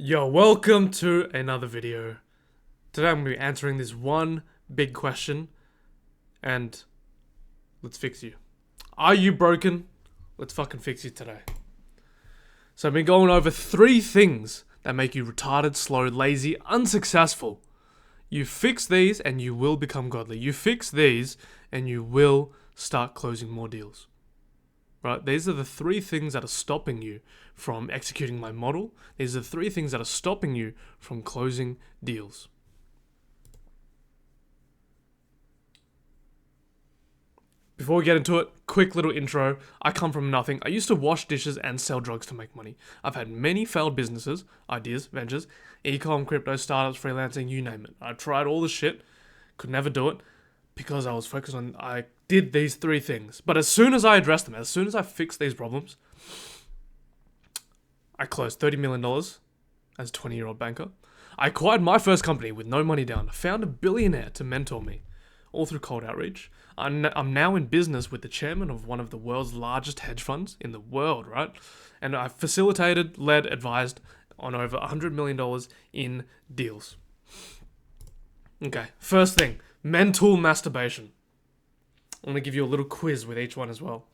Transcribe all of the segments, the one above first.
Yo, welcome to another video. Today I'm going to be answering this one big question, and let's fix you. Are you broken? Let's fucking fix you today. So I've been going over 3 things that make you retarded, slow, lazy, unsuccessful. You fix these and you will become godly. You fix these and you will start closing more deals. Right? These are the 3 things that are stopping you from executing my model. These are the 3 things that are stopping you from closing deals. Before we get into it, quick little intro. I come from nothing. I used to wash dishes and sell drugs to make money. I've had many failed businesses, ideas, ventures, e-com, crypto, startups, freelancing, you name it. I tried all the shit, could never do it because I was focused on, I did these 3 things. But as soon as I addressed them, as soon as I fixed these problems, I closed $30 million as a 20-year-old banker. I acquired my first company with no money down. I found a billionaire to mentor me, all through cold outreach. I'm now in business with the chairman of one of the world's largest hedge funds in the world, right? And I've facilitated, led, advised on over $100 million in deals. Okay, first thing, mental masturbation. I'm going to give you a little quiz with each one as well.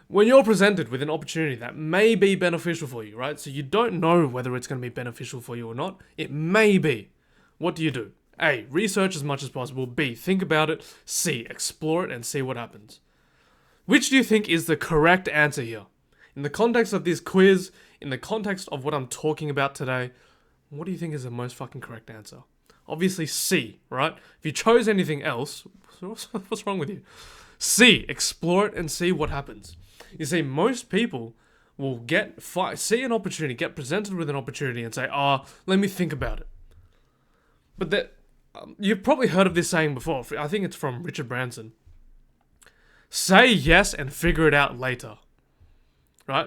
When you're presented with an opportunity that may be beneficial for you, right? So you don't know whether it's going to be beneficial for you or not. It may be. What do? A, research as much as possible. B, think about it. C, explore it and see what happens. Which do you think is the correct answer here? In the context of this quiz, in the context of what I'm talking about today, what do you think is the most fucking correct answer? Obviously C, right? If you chose anything else, what's wrong with you? C, explore it and see what happens. You see, most people will see an opportunity, get presented with an opportunity and say, let me think about it. But you've probably heard of this saying before. I think it's from Richard Branson. Say yes and figure it out later. Right?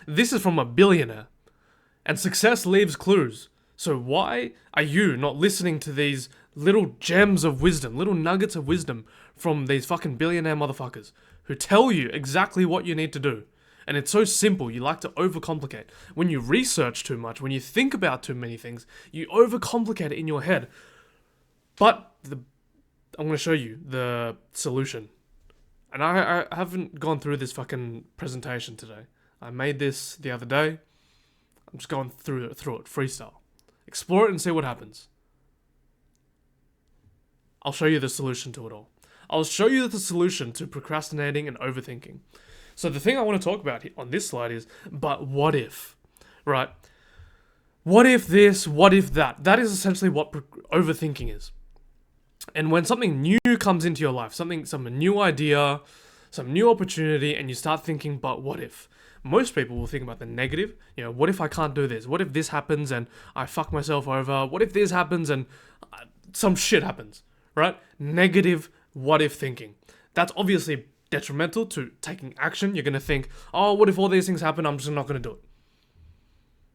This is from a billionaire. And success leaves clues. So why are you not listening to these little gems of wisdom, little nuggets of wisdom from these fucking billionaire motherfuckers who tell you exactly what you need to do? And it's so simple, you like to overcomplicate. When you research too much, when you think about too many things, you overcomplicate it in your head. But I'm going to show you the solution. And I haven't gone through this fucking presentation today. I made this the other day. I'm just going through it, freestyle. Explore it and see what happens. I'll show you the solution to it all. I'll show you the solution to procrastinating and overthinking. So the thing I want to talk about on this slide is, but what if? Right? What if this? What if that? That is essentially what overthinking is. And when something new comes into your life, some new idea, some new opportunity, and you start thinking, but what if? Most people will think about the negative. What if I can't do this? What if this happens and I fuck myself over? What if this happens and some shit happens? Right? Negative what if thinking. That's obviously detrimental to taking action. You're going to think, what if all these things happen? I'm just not going to do it.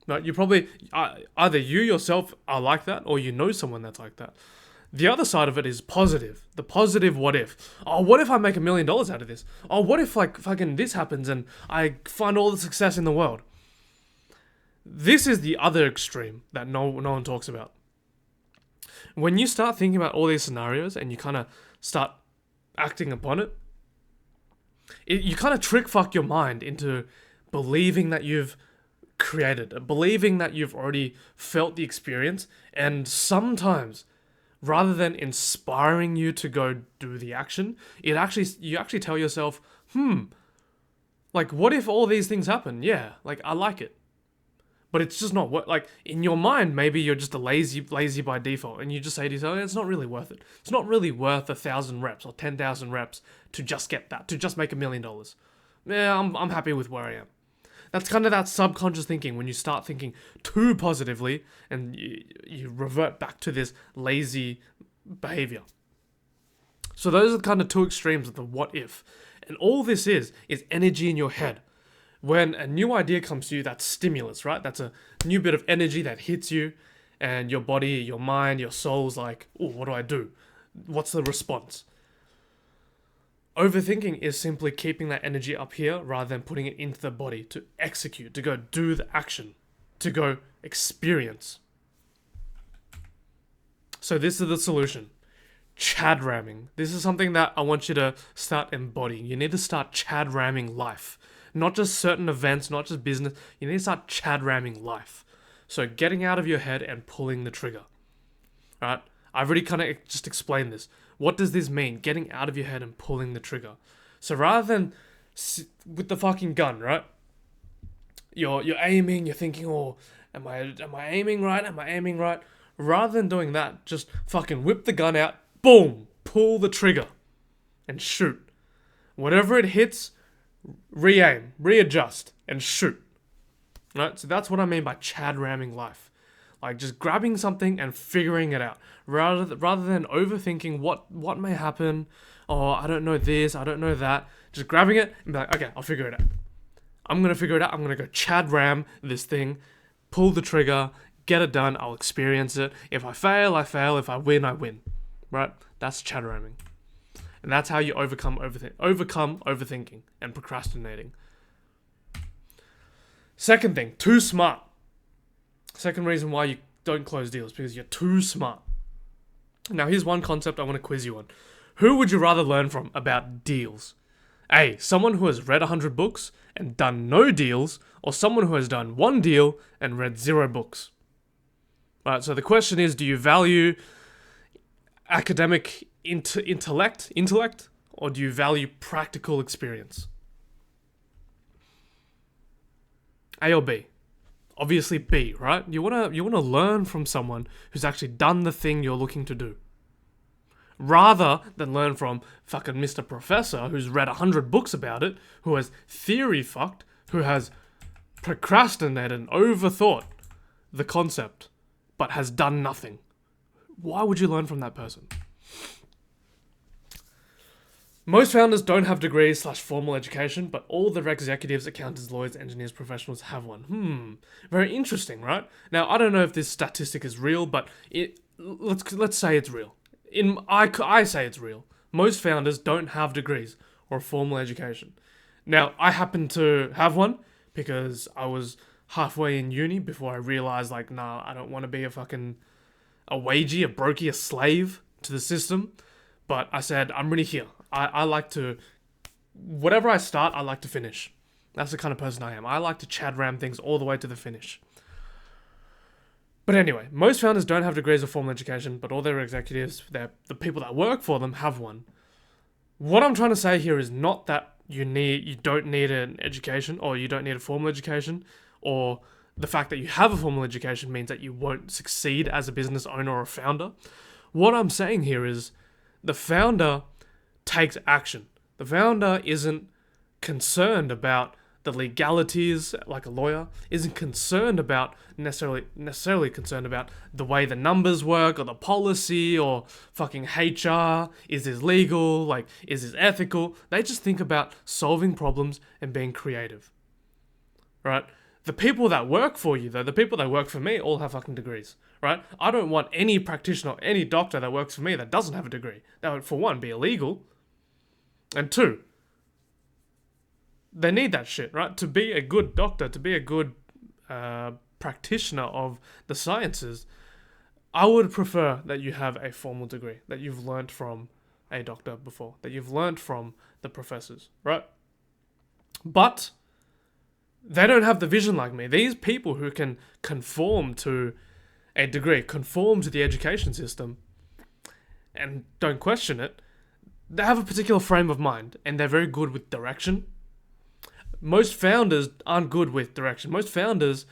No, you probably, either you yourself are like that or you know someone that's like that. The other side of it is positive. The positive what if. What if I make $1 million out of this? What if fucking this happens and I find all the success in the world? This is the other extreme that no one talks about. When you start thinking about all these scenarios and you kind of start acting upon it, you kind of trick fuck your mind into believing that you've created, believing that you've already felt the experience, and sometimes, rather than inspiring you to go do the action, you actually tell yourself, what if all these things happen? Yeah, I like it. But it's just not what, in your mind, maybe you're just a lazy by default, and you just say to yourself, it's not really worth it. It's not really worth 1,000 reps or 10,000 reps to just get that, to just make $1 million. Yeah, I'm happy with where I am. That's kind of that subconscious thinking when you start thinking too positively and you revert back to this lazy behavior. So those are kind of 2 extremes of the what if. And all this is energy in your head. When a new idea comes to you, that's stimulus, right? That's a new bit of energy that hits you and your body, your mind, your soul's like, what do I do? What's the response? Overthinking is simply keeping that energy up here rather than putting it into the body to execute, to go do the action, to go experience. So this is the solution. Chad ramming. This is something that I want you to start embodying. You need to start chad ramming life. Not just certain events, not just business. You need to start chad ramming life. So getting out of your head and pulling the trigger. Alright? I've already kind of just explained this. What does this mean? Getting out of your head and pulling the trigger. So rather than with the fucking gun, right? You're aiming, you're thinking, oh, am I aiming right? Am I aiming right? Rather than doing that, just fucking whip the gun out, boom, pull the trigger, and shoot. Whatever it hits, re-aim, readjust, and shoot. Right? So that's what I mean by chad ramming life. Like just grabbing something and figuring it out. Rather than overthinking what may happen, or I don't know this, I don't know that. Just grabbing it and be like, okay, I'll figure it out. I'm going to figure it out. I'm going to go chad ram this thing, pull the trigger, get it done. I'll experience it. If I fail, I fail. If I win, I win. Right? That's chad ramming. And that's how you overcome overthinking and procrastinating. Second thing, too smart. Second reason why you don't close deals, because you're too smart. Now here's one concept I want to quiz you on. Who would you rather learn from about deals? A, someone who has read 100 books and done no deals, or someone who has done one deal and read 0 books? Right, so the question is, do you value academic intellect, or do you value practical experience? A or B? Obviously B, right? You wanna learn from someone who's actually done the thing you're looking to do, rather than learn from fucking Mr. Professor who's read 100 books about it, who has theory fucked, who has procrastinated and overthought the concept, but has done nothing. Why would you learn from that person? Most founders don't have degrees / formal education, but all their executives, accountants, lawyers, engineers, professionals have one. Very interesting, right? Now, I don't know if this statistic is real, but let's say it's real. I say it's real. Most founders don't have degrees or formal education. Now, I happen to have one because I was halfway in uni before I realized, like, nah, I don't want to be a wagey, a brokey, a slave to the system. But I said, I'm really here. I like to, whatever I start, I like to finish. That's the kind of person I am. I like to chad ram things all the way to the finish. But anyway, most founders don't have degrees or formal education, but all their executives, the people that work for them, have one. What I'm trying to say here is not that you don't need an education, or you don't need a formal education, or the fact that you have a formal education means that you won't succeed as a business owner or a founder. What I'm saying here is the founder takes action. The founder isn't concerned about the legalities, like a lawyer, isn't concerned about necessarily concerned about the way the numbers work, or the policy, or fucking HR. Is this legal? Like, is this ethical? They just think about solving problems and being creative. Right? The people that work for you, though, the people that work for me, all have fucking degrees. Right? I don't want any practitioner, any doctor that works for me that doesn't have a degree. That would, for one, be illegal. And two, they need that shit, right? To be a good doctor, to be a good practitioner of the sciences, I would prefer that you have a formal degree, that you've learnt from a doctor before, that you've learnt from the professors, right? But they don't have the vision like me. These people who can conform to a degree, conform to the education system, and don't question it, they have a particular frame of mind, and they're very good with direction. Most founders aren't good with direction. Most founders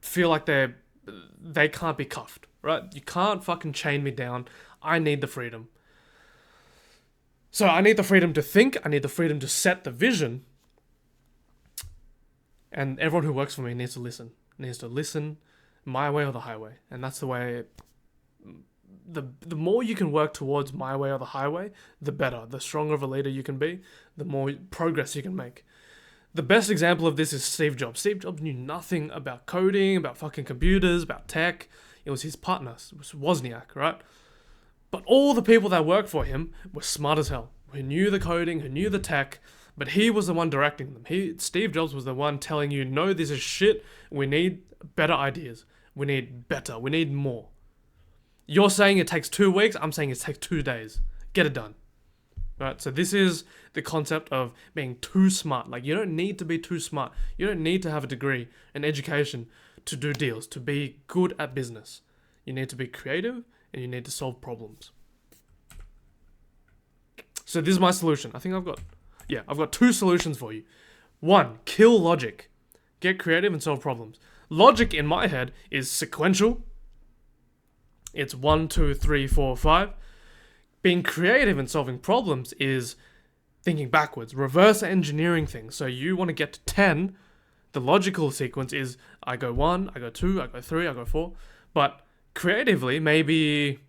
feel like they can't be cuffed, right? You can't fucking chain me down. I need the freedom. So I need the freedom to think. I need the freedom to set the vision. And everyone who works for me needs to listen. Needs to listen my way or the highway. And that's the way... The more you can work towards my way or the highway, the better. The stronger of a leader you can be, the more progress you can make. The best example of this is Steve Jobs. Steve Jobs knew nothing about coding, about fucking computers, about tech. It was his partner, it was Wozniak, right? But all the people that worked for him were smart as hell, who knew the coding, who knew the tech, but he was the one directing them. Steve Jobs was the one telling you, no, this is shit. We need better ideas. We need more. You're saying it takes 2 weeks, I'm saying it takes 2 days. Get it done. Right? So this is the concept of being too smart. Like, you don't need to be too smart. You don't need to have a degree, an education to do deals, to be good at business. You need to be creative and you need to solve problems. So this is my solution. I've got 2 solutions for you. 1, kill logic. Get creative and solve problems. Logic in my head is sequential. It's 1, 2, 3, 4, 5. Being creative and solving problems is thinking backwards, reverse engineering things. So you want to get to 10. The logical sequence is I go 1, I go 2, I go 3, I go 4. But creatively, maybe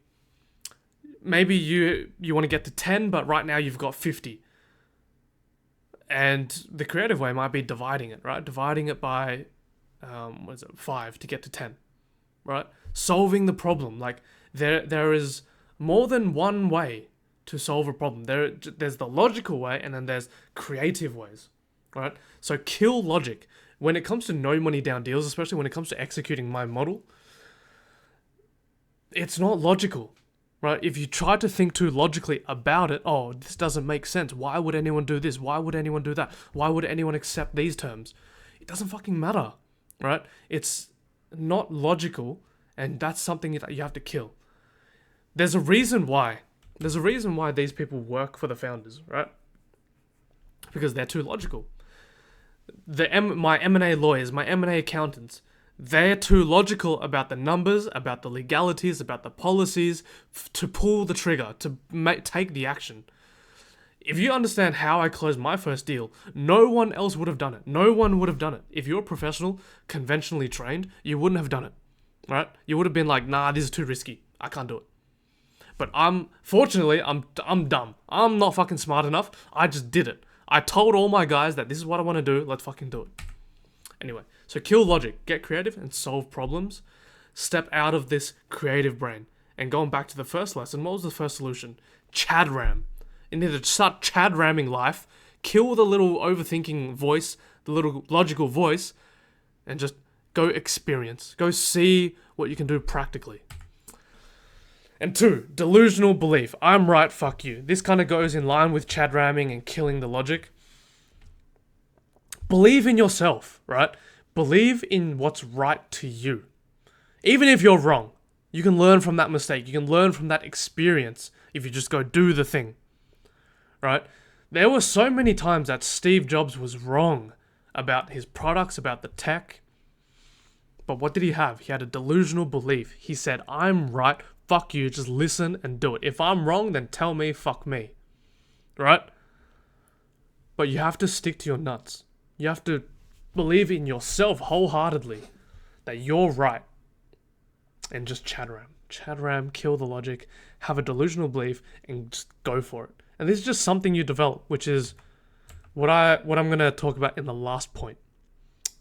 you want to get to 10, but right now you've got 50. And the creative way might be dividing it, right? Dividing it by 5 to get to 10, right? Solving the problem. Like there is more than one way to solve a problem. There's the logical way and then there's creative ways, right? So kill logic. When it comes to no money down deals, especially when it comes to executing my model, it's not logical, right? If you try to think too logically about it, oh, this doesn't make sense. Why would anyone do this? Why would anyone do that? Why would anyone accept these terms? It doesn't fucking matter, right? It's not logical, and that's something that you have to kill. There's a reason why. There's a reason why these people work for the founders, right? Because they're too logical. My M&A lawyers, my M&A accountants, they're too logical about the numbers, about the legalities, about the policies, to pull the trigger, to take the action. If you understand how I closed my first deal, no one else would have done it. No one would have done it. If you're a professional, conventionally trained, you wouldn't have done it, right? You would have been like, nah, this is too risky. I can't do it. But fortunately, I'm dumb. I'm not fucking smart enough. I just did it. I told all my guys that this is what I want to do. Let's fucking do it. Anyway, so kill logic, get creative and solve problems. Step out of this creative brain. And going back to the first lesson, what was the first solution? Chad ram. You need to start Chad ramming life. Kill the little overthinking voice, the little logical voice, and just go experience. Go see what you can do practically. And 2, delusional belief. I'm right, fuck you. This kind of goes in line with Chad ramming and killing the logic. Believe in yourself, right? Believe in what's right to you. Even if you're wrong, you can learn from that mistake. You can learn from that experience if you just go do the thing, right? There were so many times that Steve Jobs was wrong about his products, about the tech. But what did he have? He had a delusional belief. He said, I'm right, fuck you, just listen and do it. If I'm wrong, then tell me, fuck me, right? But you have to stick to your nuts. You have to believe in yourself wholeheartedly that you're right. And just Chad ram, kill the logic, have a delusional belief, and just go for it. And this is just something you develop, which is what I'm going to talk about in the last point.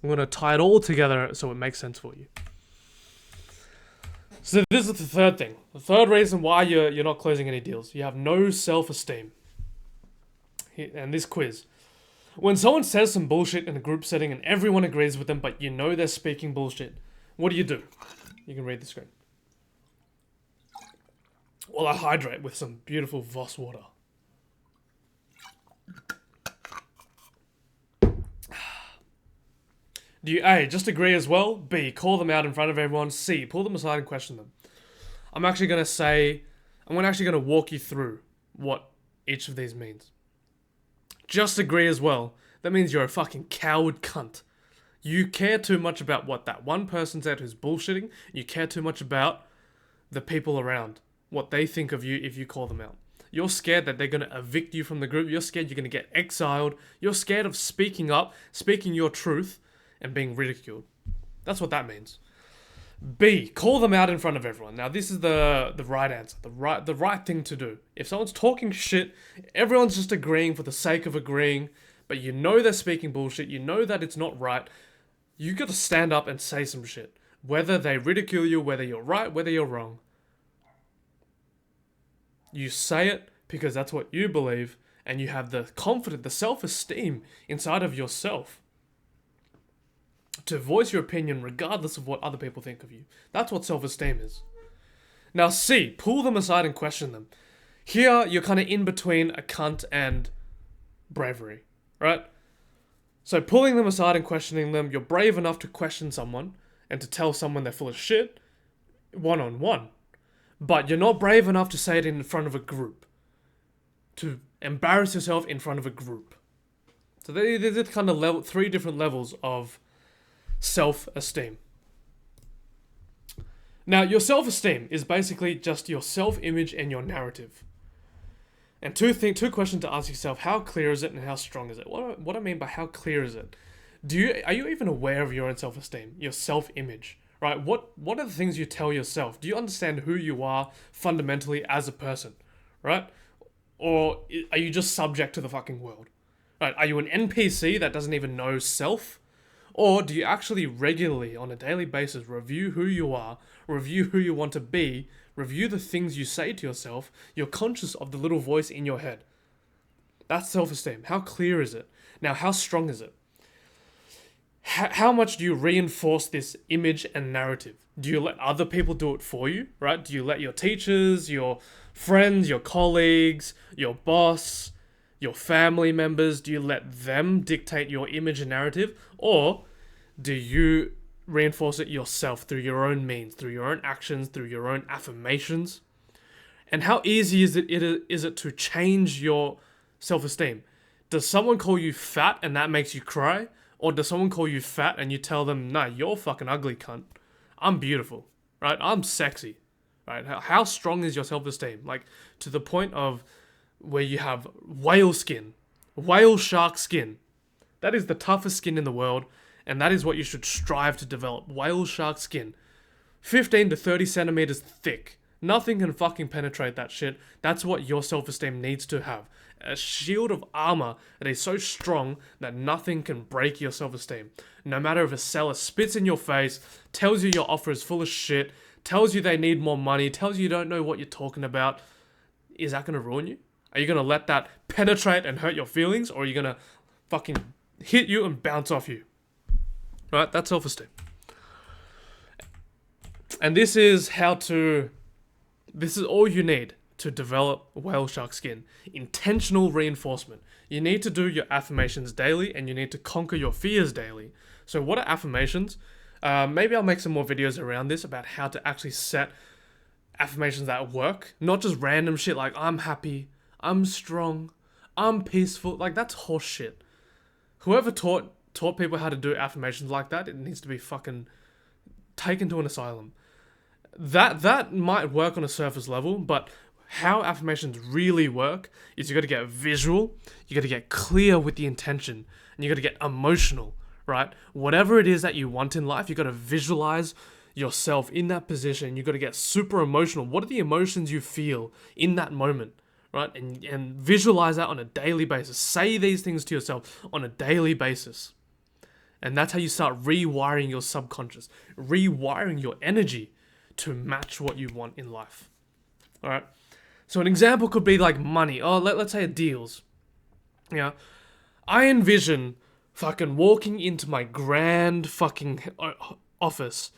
I'm going to tie it all together so it makes sense for you. So this is the third thing. The third reason why you're not closing any deals. You have no self-esteem. And this quiz. When someone says some bullshit in a group setting and everyone agrees with them, but you know they're speaking bullshit, what do? You can read the screen. Well, I hydrate with some beautiful Voss water. Do you A, just agree as well? B, call them out in front of everyone? C, pull them aside and question them? I'm actually going to walk you through what each of these means. Just agree as well. That means you're a fucking coward cunt. You care too much about what that one person said who's bullshitting. You care too much about the people around, what they think of you if you call them out. You're scared that they're going to evict you from the group. You're scared you're going to get exiled. You're scared of speaking up, speaking your truth, and being ridiculed. That's what that means. B, call them out in front of everyone. Now, this is the right answer, the right thing to do. If someone's talking shit, everyone's just agreeing for the sake of agreeing, but you know they're speaking bullshit, you know that it's not right, you got to stand up and say some shit. Whether they ridicule you, whether you're right, whether you're wrong. You say it because that's what you believe, and you have the confidence, the self-esteem inside of yourself to voice your opinion regardless of what other people think of you. That's what self-esteem is. Now C, pull them aside and question them. Here, you're kind of in between a cunt and bravery, right? So pulling them aside and questioning them, you're brave enough to question someone and to tell someone they're full of shit, one-on-one. But you're not brave enough to say it in front of a group. To embarrass yourself in front of a group. So there's kind of three different levels of self-esteem. Now, your self-esteem is basically just your self-image and your narrative. And two questions to ask yourself: how clear is it, and how strong is it? What I mean by how clear is it? Are you even aware of your own self-esteem, your self-image, right? What are the things you tell yourself? Do you understand who you are fundamentally as a person, right? Or are you just subject to the fucking world, right? Are you an NPC that doesn't even know self? Or do you actually regularly, on a daily basis, review who you are, review who you want to be, review the things you say to yourself? You're conscious of the little voice in your head. That's self-esteem. How clear is it? Now, how strong is it? How much do you reinforce this image and narrative? Do you let other people do it for you, right? Do you let your teachers, your friends, your colleagues, your boss, your family members, do you let them dictate your image and narrative? Or do you reinforce it yourself through your own means, through your own actions, through your own affirmations? And how easy is it to change your self-esteem? Does someone call you fat and that makes you cry? Or does someone call you fat and you tell them, nah, you're fucking ugly, cunt. I'm beautiful, right? I'm sexy, right? How strong is your self-esteem? Like, to the point of where you have whale skin, whale shark skin. That is the toughest skin in the world, and that is what you should strive to develop. Whale shark skin. 15 to 30 centimeters thick. Nothing can fucking penetrate that shit. That's what your self-esteem needs to have. A shield of armor that is so strong that nothing can break your self-esteem. No matter if a seller spits in your face, tells you your offer is full of shit, tells you they need more money, tells you don't know what you're talking about, is that going to ruin you? Are you going to let that penetrate and hurt your feelings? Or are you going to fucking hit you and bounce off you? Right? That's self-esteem. And this is all you need to develop whale shark skin. Intentional reinforcement. You need to do your affirmations daily, and you need to conquer your fears daily. So what are affirmations? Maybe I'll make some more videos around this about how to actually set affirmations that work. Not just random shit like, I'm happy, I'm strong, I'm peaceful. Like, that's horse shit. Whoever taught people how to do affirmations like that, it needs to be fucking taken to an asylum. That might work on a surface level, but how affirmations really work is you got to get visual, you got to get clear with the intention, and you got to get emotional, right? Whatever it is that you want in life, you got to visualize yourself in that position. You got to get super emotional. What are the emotions you feel in that moment, right? And visualize that on a daily basis. Say these things to yourself on a daily basis. And that's how you start rewiring your subconscious, rewiring your energy to match what you want in life. All right. So an example could be like money. Oh, let's say deals. Yeah. I envision fucking walking into my grand fucking office.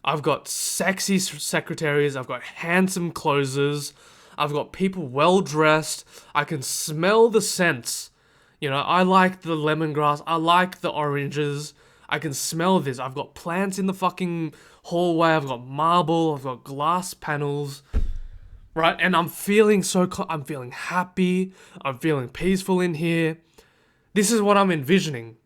I've got sexy secretaries. I've got handsome closers. I've got people well dressed. I can smell the scents. You know, I like the lemongrass. I like the oranges. I can smell this. I've got plants in the fucking hallway. I've got marble. I've got glass panels. Right? And I'm feeling I'm feeling happy. I'm feeling peaceful in here. This is what I'm envisioning.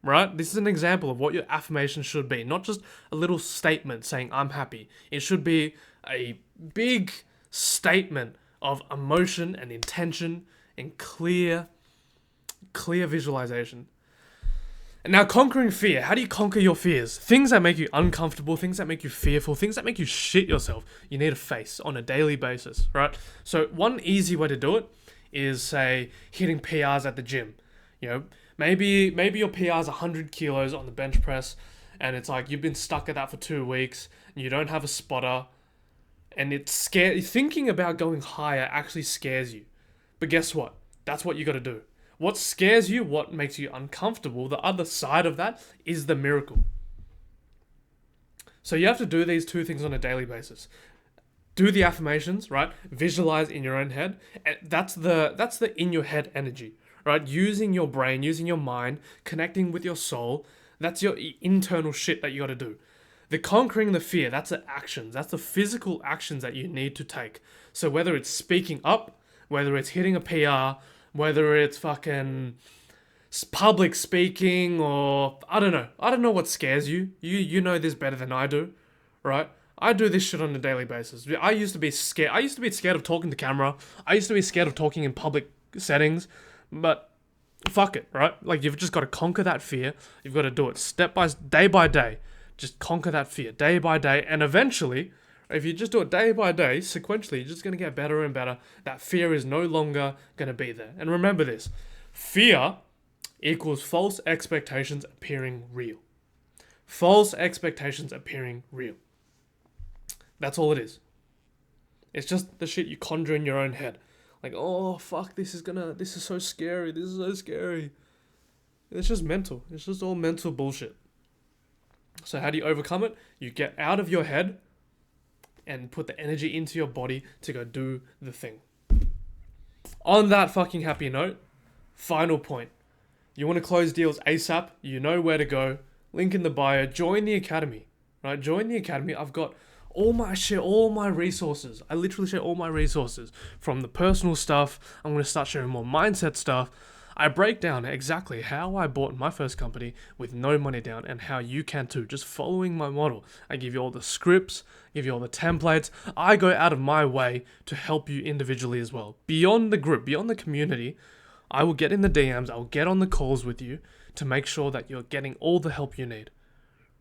Right? This is an example of what your affirmation should be. Not just a little statement saying, I'm happy. It should be a big statement of emotion and intention and clear visualization. And now, conquering fear. How do you conquer your fears? Things that make you uncomfortable, things that make you fearful, things that make you shit yourself, you need to face on a daily basis, right? So one easy way to do it is, say, hitting PRs at the gym. You know, maybe your PR is 100 kilos on the bench press, and it's like you've been stuck at that for 2 weeks, and you don't have a spotter, and it's scary. Thinking about going higher actually scares you. But guess what? That's what you got to do. What scares you, what makes you uncomfortable, the other side of that is the miracle. So you have to do these two things on a daily basis. Do the affirmations, right? Visualize in your own head. And that's the in your head energy, right? Using your brain, using your mind, connecting with your soul. That's your internal shit that you got to do. The conquering the fear, that's the actions. That's the physical actions that you need to take. So whether it's speaking up, whether it's hitting a PR, whether it's fucking public speaking, or I don't know. I don't know what scares you. You know this better than I do, right? I do this shit on a daily basis. I used to be scared. I used to be scared of talking to camera. I used to be scared of talking in public settings, but fuck it, right? Like, you've just got to conquer that fear. You've got to do it day by day. Just conquer that fear day by day, and eventually, if you just do it day by day, sequentially, you're just going to get better and better. That fear is no longer going to be there. And remember this: fear equals false expectations appearing real. False expectations appearing real. That's all it is. It's just the shit you conjure in your own head. Like, oh fuck, this is so scary, this is so scary. It's just mental. It's just all mental bullshit. So how do you overcome it? You get out of your head and put the energy into your body to go do the thing. On that fucking happy note, final point. You want to close deals ASAP, you know where to go. Link in the bio, join the academy. Right? Join the academy. I've got all my resources. I literally share all my resources. From the personal stuff, I'm going to start sharing more mindset stuff. I break down exactly how I bought my first company with no money down, and how you can too, just following my model. I give you all the scripts, give you all the templates. I go out of my way to help you individually as well. Beyond the group, beyond the community, I will get in the DMs, I'll get on the calls with you to make sure that you're getting all the help you need.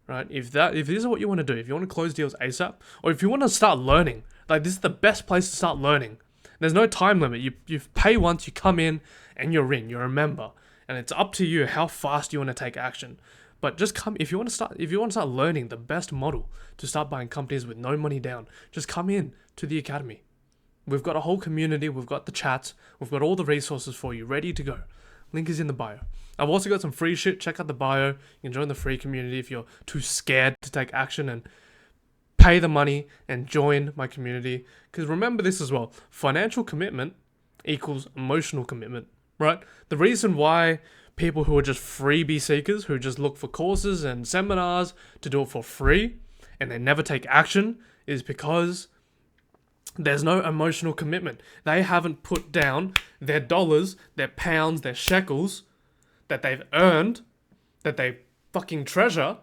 Right? If this is what you want to do, if you want to close deals ASAP, or if you want to start learning, like, this is the best place to start learning. There's no time limit. You pay once, you come in, and you're a member. And it's up to you how fast you want to take action. But just come, if you want to start learning the best model to start buying companies with no money down, just come in to the academy. We've got a whole community, we've got the chats, we've got all the resources for you ready to go. Link is in the bio. I've also got some free shit. Check out the bio. You can join the free community if you're too scared to take action and pay the money and join my community. Because remember this as well. Financial commitment equals emotional commitment, right? The reason why people who are just freebie seekers, who just look for courses and seminars to do it for free, and they never take action, is because there's no emotional commitment. They haven't put down their dollars, their pounds, their shekels that they've earned, that they fucking treasure,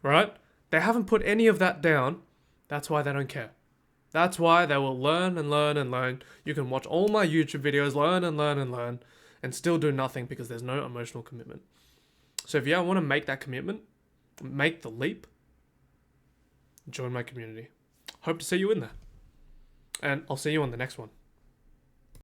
right? They haven't put any of that down. That's why they don't care. That's why they will learn and learn and learn. You can watch all my YouTube videos, learn and learn and learn, and still do nothing because there's no emotional commitment. So if you want to make that commitment, make the leap, join my community. Hope to see you in there. And I'll see you on the next one.